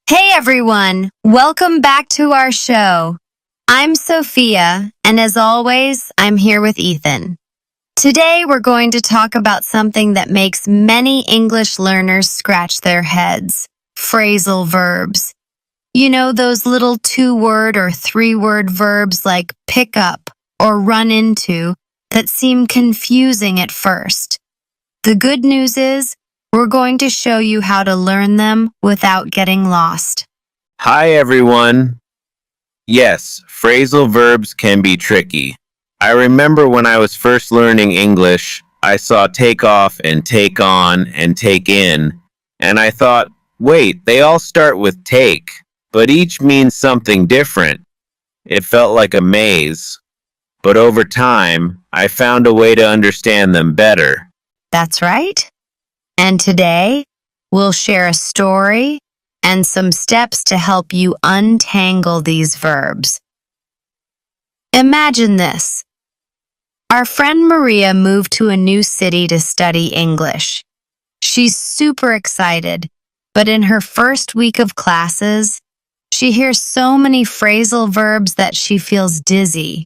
Hey everyone, welcome back to our show. I'm Sophia, and as always, I'm here with Ethan. Today we're going to talk about something that makes many English learners scratch their heads, phrasal verbs. You know, those little 2-word or 3-word verbs like pick up or run into that seem confusing at first. The good news is, we're going to show you how to learn them without getting lost. Hi everyone. Yes, phrasal verbs can be tricky. I remember when I was first learning English, I saw take off and take on and take in, and I thought, wait, they all start with take, but each means something different. It felt like a maze. But over time, I found a way to understand them better. That's right. And today, we'll share a story and some steps to help you untangle these verbs. Imagine this. Our friend Maria moved to a new city to study English. She's super excited, but in her first week of classes, she hears so many phrasal verbs that she feels dizzy.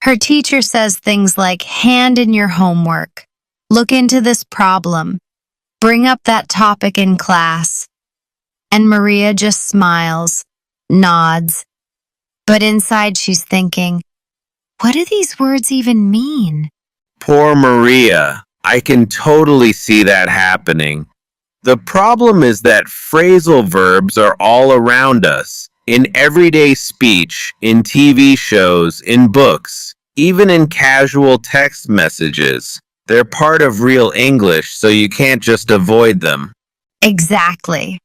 Her teacher says things like hand in your homework, look into this problem, bring up that topic in class. And Maria just smiles, nods. But inside she's thinking, what do these words even mean? Poor Maria. I can totally see that happening. The problem is that phrasal verbs are all around us, in everyday speech, in TV shows, in books, even in casual text messages. They're part of real English, so you can't just avoid them. Exactly.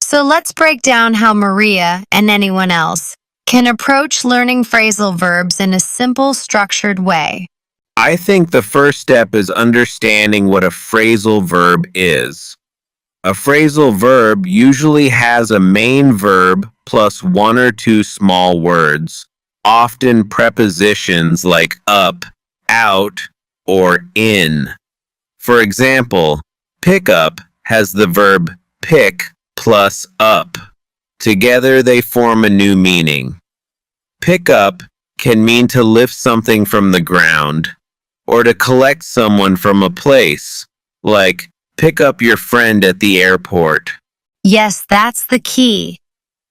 So let's break down how Maria, and anyone else, can approach learning phrasal verbs in a simple, structured way. I think the first step is understanding what a phrasal verb is. A phrasal verb usually has a main verb plus one or two small words, often prepositions like up, out, or in. For example, pick up has the verb pick plus up. Together they form a new meaning. Pick up can mean to lift something from the ground, or to collect someone from a place, like pick up your friend at the airport. Yes, that's the key.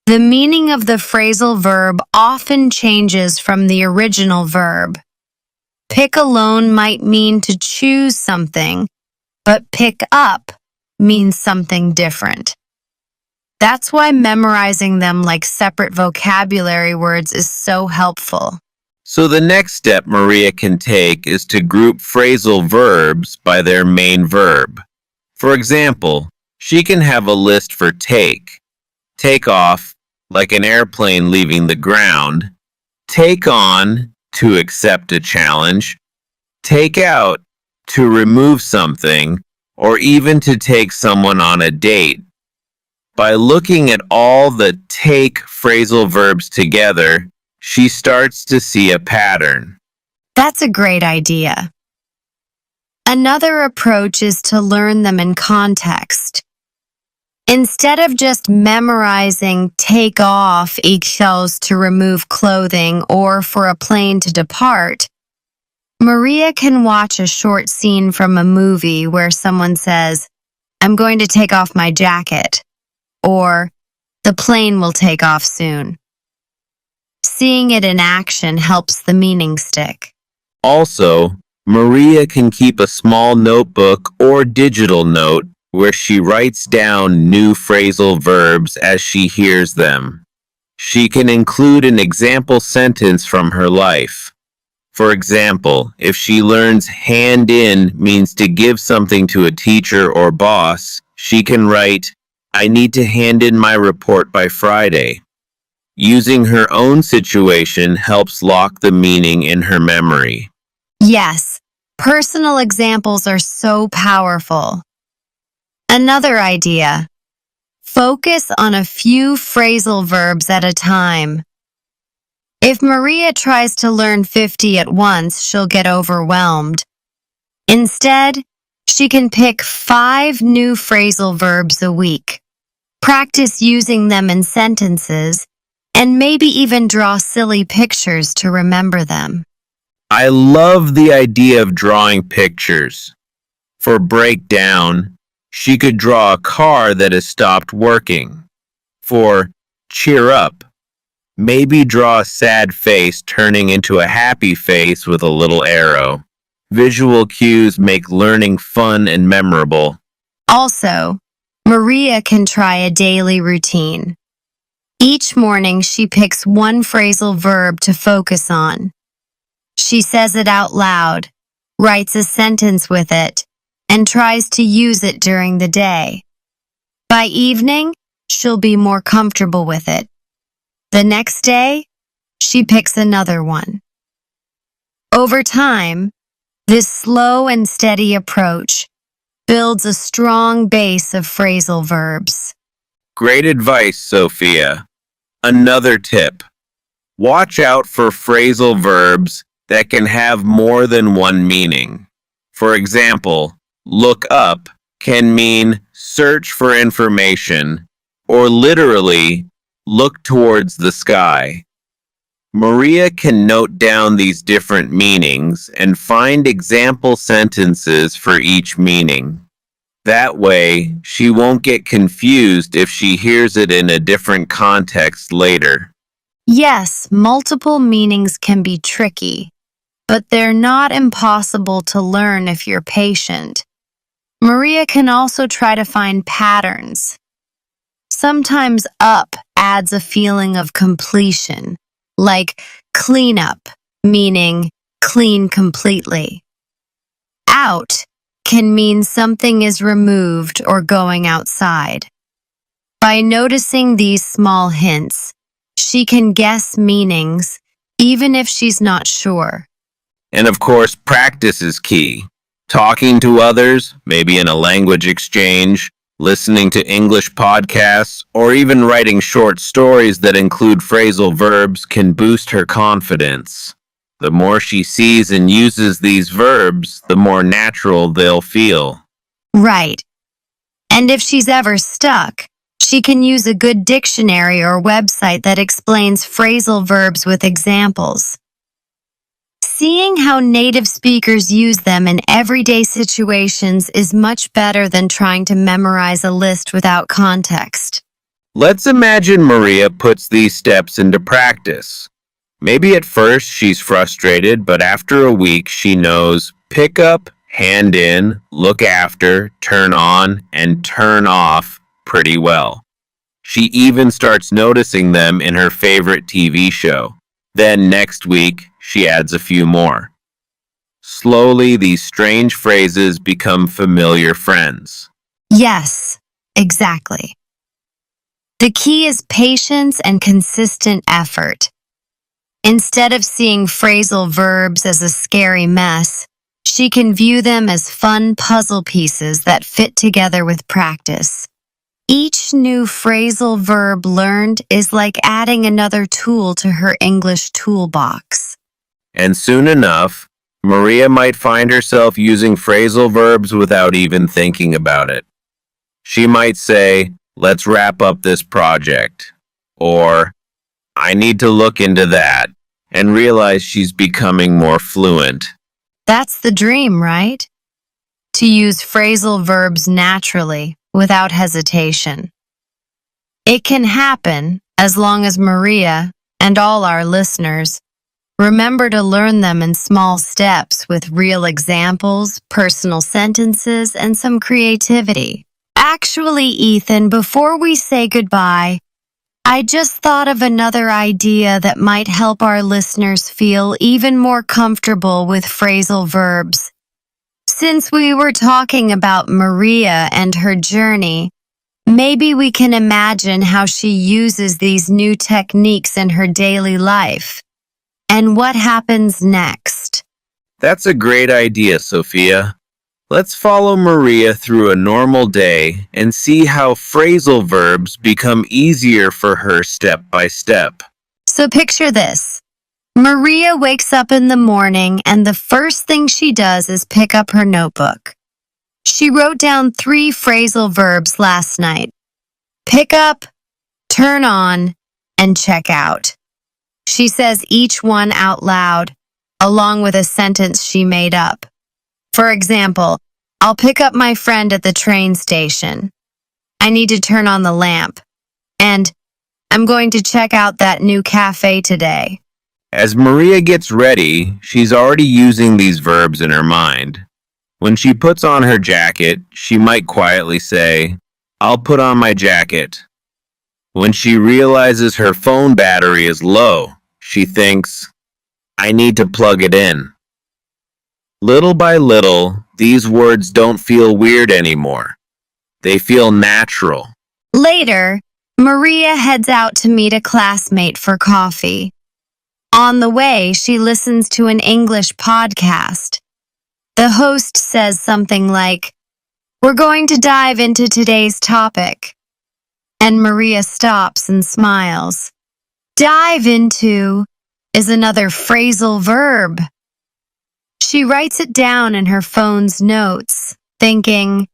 The meaning of the phrasal verb often changes from the original verb. Pick alone might mean to choose something, but pick up means something different. That's why memorizing them like separate vocabulary words is so helpful. So the next step Maria can take is to group phrasal verbs by their main verb. For example, she can have a list for take off, like an airplane leaving the ground, take on, to accept a challenge, take out, to remove something, or even to take someone on a date. By looking at all the take phrasal verbs together, she starts to see a pattern. That's a great idea. Another approach is to learn them in context. Instead of just memorizing take off equals to remove clothing or for a plane to depart, Maria can watch a short scene from a movie where someone says, I'm going to take off my jacket, or the plane will take off soon. Seeing it in action helps the meaning stick. Also, Maria can keep a small notebook or digital note where she writes down new phrasal verbs as she hears them. She can include an example sentence from her life. For example, if she learns hand in means to give something to a teacher or boss, she can write, I need to hand in my report by Friday. Using her own situation helps lock the meaning in her memory. Yes, personal examples are so powerful. Another idea. Focus on a few phrasal verbs at a time. If Maria tries to learn 50 at once, she'll get overwhelmed. Instead, she can pick 5 new phrasal verbs a week. Practice using them in sentences, and maybe even draw silly pictures to remember them. I love the idea of drawing pictures. For breakdown, she could draw a car that has stopped working. For cheer up, maybe draw a sad face turning into a happy face with a little arrow. Visual cues make learning fun and memorable. Also, Maria can try a daily routine. Each morning, she picks one phrasal verb to focus on. She says it out loud, writes a sentence with it, and tries to use it during the day. By evening, she'll be more comfortable with it. The next day, she picks another one. Over time, this slow and steady approach builds a strong base of phrasal verbs. Great advice, Sophia. Another tip. Watch out for phrasal verbs that can have more than one meaning. For example, look up can mean search for information, or literally, look towards the sky. Maria can note down these different meanings and find example sentences for each meaning. That way, she won't get confused if she hears it in a different context later. Yes, multiple meanings can be tricky, but they're not impossible to learn if you're patient. Maria can also try to find patterns. Sometimes up adds a feeling of completion, like clean up, meaning clean completely. Out can mean something is removed or going outside. By noticing these small hints, she can guess meanings even if she's not sure. And of course, practice is key. Talking to others, maybe in a language exchange, listening to English podcasts, or even writing short stories that include phrasal verbs can boost her confidence. The more she sees and uses these verbs, the more natural they'll feel. Right. And if she's ever stuck, she can use a good dictionary or website that explains phrasal verbs with examples. Seeing how native speakers use them in everyday situations is much better than trying to memorize a list without context. Let's imagine Maria puts these steps into practice. Maybe at first she's frustrated, but after a week she knows pick up, hand in, look after, turn on, and turn off pretty well. She even starts noticing them in her favorite TV show. Then next week, she adds a few more. Slowly, these strange phrases become familiar friends. Yes, exactly. The key is patience and consistent effort. Instead of seeing phrasal verbs as a scary mess, she can view them as fun puzzle pieces that fit together with practice. Each new phrasal verb learned is like adding another tool to her English toolbox. And soon enough, Maria might find herself using phrasal verbs without even thinking about it. She might say, "Let's wrap up this project," or "I need to look into that," and realize she's becoming more fluent. That's the dream, right? To use phrasal verbs naturally, without hesitation. It can happen as long as Maria and all our listeners remember to learn them in small steps with real examples, personal sentences, and some creativity. Actually, Ethan, before we say goodbye, I just thought of another idea that might help our listeners feel even more comfortable with phrasal verbs. Since we were talking about Maria and her journey, maybe we can imagine how she uses these new techniques in her daily life. And what happens next? That's a great idea, Sophia. Let's follow Maria through a normal day and see how phrasal verbs become easier for her step by step. So picture this. Maria wakes up in the morning and the first thing she does is pick up her notebook. She wrote down 3 phrasal verbs last night. pick up, turn on, and check out. She says each one out loud, along with a sentence she made up. For example, I'll pick up my friend at the train station. I need to turn on the lamp. And I'm going to check out that new cafe today. As Maria gets ready, she's already using these verbs in her mind. When she puts on her jacket, she might quietly say, I'll put on my jacket. When she realizes her phone battery is low, she thinks, I need to plug it in. Little by little, these words don't feel weird anymore. They feel natural. Later, Maria heads out to meet a classmate for coffee. On the way, she listens to an English podcast. The host says something like, We're going to dive into today's topic. And Maria stops and smiles. Dive into is another phrasal verb. She writes it down in her phone's notes, thinking,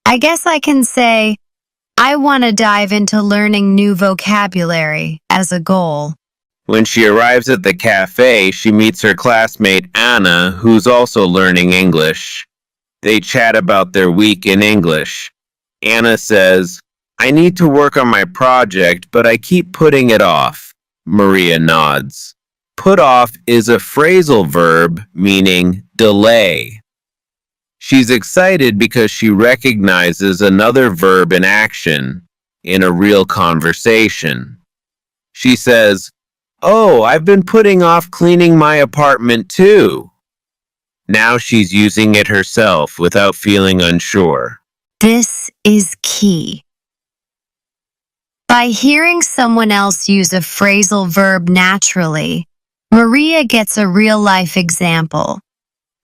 I guess I can say, I want to dive into learning new vocabulary as a goal. When she arrives at the cafe, she meets her classmate Anna, who's also learning English. They chat about their week in English. Anna says, I need to work on my project, but I keep putting it off. Maria nods. Put off is a phrasal verb meaning delay. She's excited because she recognizes another verb in action in a real conversation. She says, Oh, I've been putting off cleaning my apartment too. Now she's using it herself without feeling unsure. This is key. By hearing someone else use a phrasal verb naturally, Maria gets a real-life example.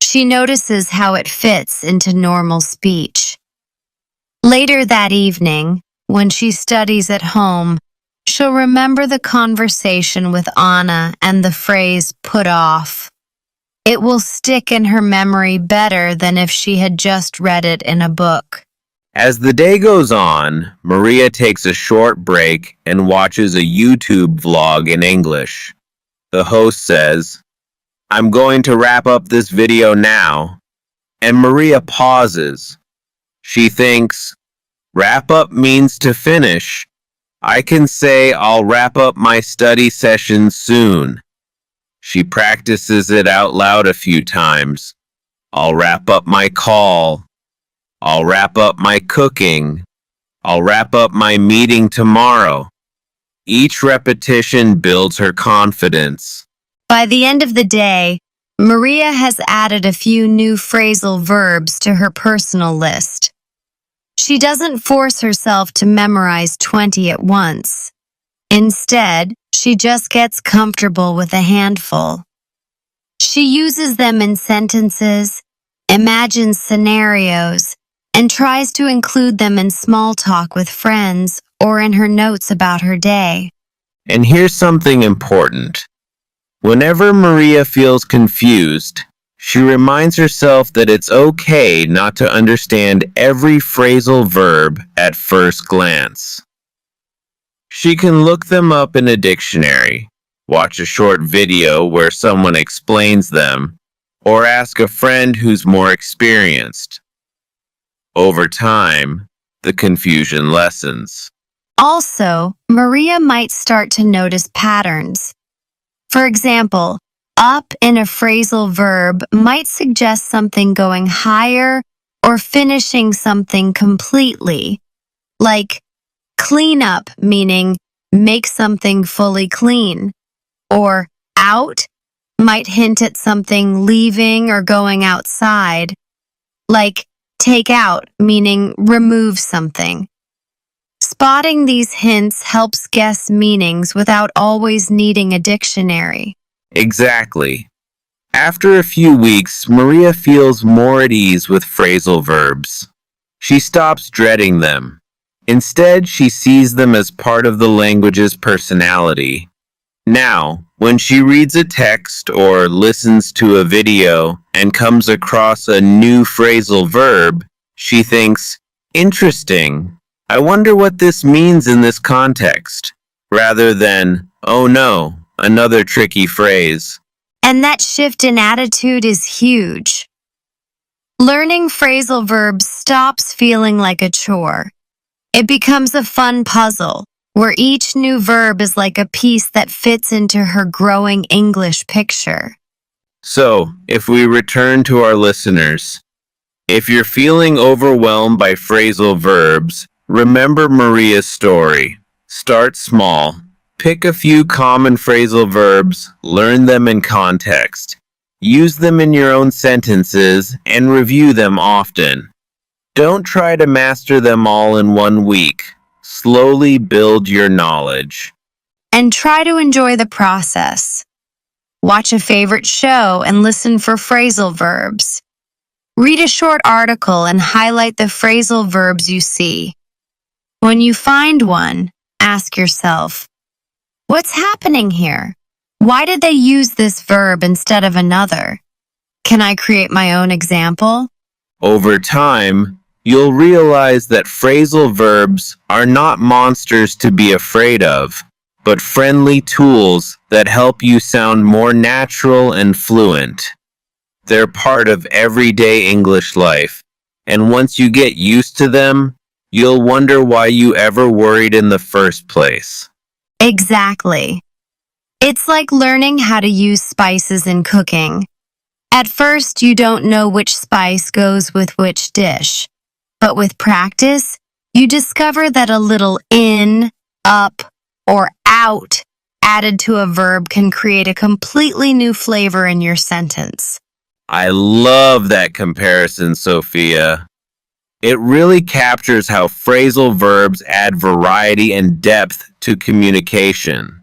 She notices how it fits into normal speech. Later that evening, when she studies at home, she'll remember the conversation with Anna and the phrase put off. It will stick in her memory better than if she had just read it in a book. As the day goes on, Maria takes a short break and watches a YouTube vlog in English. The host says, I'm going to wrap up this video now, and Maria pauses. She thinks, wrap up means to finish. I can say I'll wrap up my study session soon. She practices it out loud a few times. I'll wrap up my call. I'll wrap up my cooking. I'll wrap up my meeting tomorrow. Each repetition builds her confidence. By the end of the day, Maria has added a few new phrasal verbs to her personal list. She doesn't force herself to memorize 20 at once. Instead, she just gets comfortable with a handful. She uses them in sentences, imagines scenarios, and tries to include them in small talk with friends or in her notes about her day. And here's something important. Whenever Maria feels confused, she reminds herself that it's okay not to understand every phrasal verb at first glance. She can look them up in a dictionary, watch a short video where someone explains them, or ask a friend who's more experienced. Over time, the confusion lessens. Also, Maria might start to notice patterns. For example, up in a phrasal verb might suggest something going higher or finishing something completely, like clean up, meaning make something fully clean, or out might hint at something leaving or going outside, like take out, meaning remove something. Spotting these hints helps guess meanings without always needing a dictionary. Exactly. After a few weeks, Maria feels more at ease with phrasal verbs. She stops dreading them. Instead, she sees them as part of the language's personality. Now, when she reads a text or listens to a video and comes across a new phrasal verb, she thinks, interesting, I wonder what this means in this context, rather than, oh no, another tricky phrase. And that shift in attitude is huge. Learning phrasal verbs stops feeling like a chore. It becomes a fun puzzle, where each new verb is like a piece that fits into her growing English picture. So, if we return to our listeners, if you're feeling overwhelmed by phrasal verbs, remember Maria's story. Start small. Pick a few common phrasal verbs, learn them in context. Use them in your own sentences, and review them often. Don't try to master them all in 1 week. Slowly build your knowledge. And try to enjoy the process. Watch a favorite show and listen for phrasal verbs. Read a short article and highlight the phrasal verbs you see. When you find one, ask yourself, what's happening here? Why did they use this verb instead of another? Can I create my own example? Over time, you'll realize that phrasal verbs are not monsters to be afraid of, but friendly tools that help you sound more natural and fluent. They're part of everyday English life, and once you get used to them, you'll wonder why you ever worried in the first place. Exactly. It's like learning how to use spices in cooking. At first, you don't know which spice goes with which dish. But with practice, you discover that a little in, up, or out added to a verb can create a completely new flavor in your sentence. I love that comparison, Sophia. It really captures how phrasal verbs add variety and depth to communication.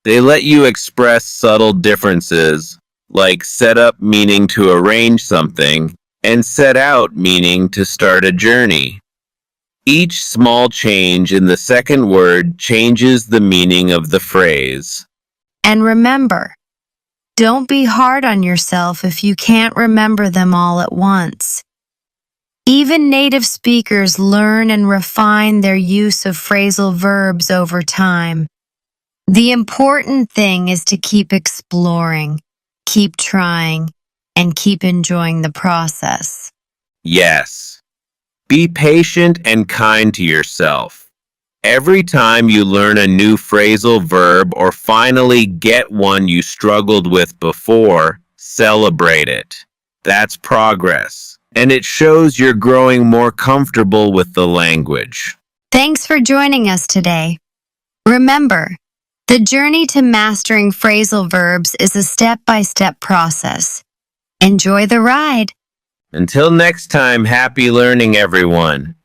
They let you express subtle differences, like set up meaning to arrange something, and set out meaning to start a journey. Each small change in the second word changes the meaning of the phrase. And remember, don't be hard on yourself if you can't remember them all at once. Even native speakers learn and refine their use of phrasal verbs over time. The important thing is to keep exploring, keep trying, and keep enjoying the process. Yes. Be patient and kind to yourself. Every time you learn a new phrasal verb or finally get one you struggled with before, celebrate it. That's progress, and it shows you're growing more comfortable with the language. Thanks for joining us today. Remember, the journey to mastering phrasal verbs is a step-by-step process. Enjoy the ride. Until next time, happy learning, everyone.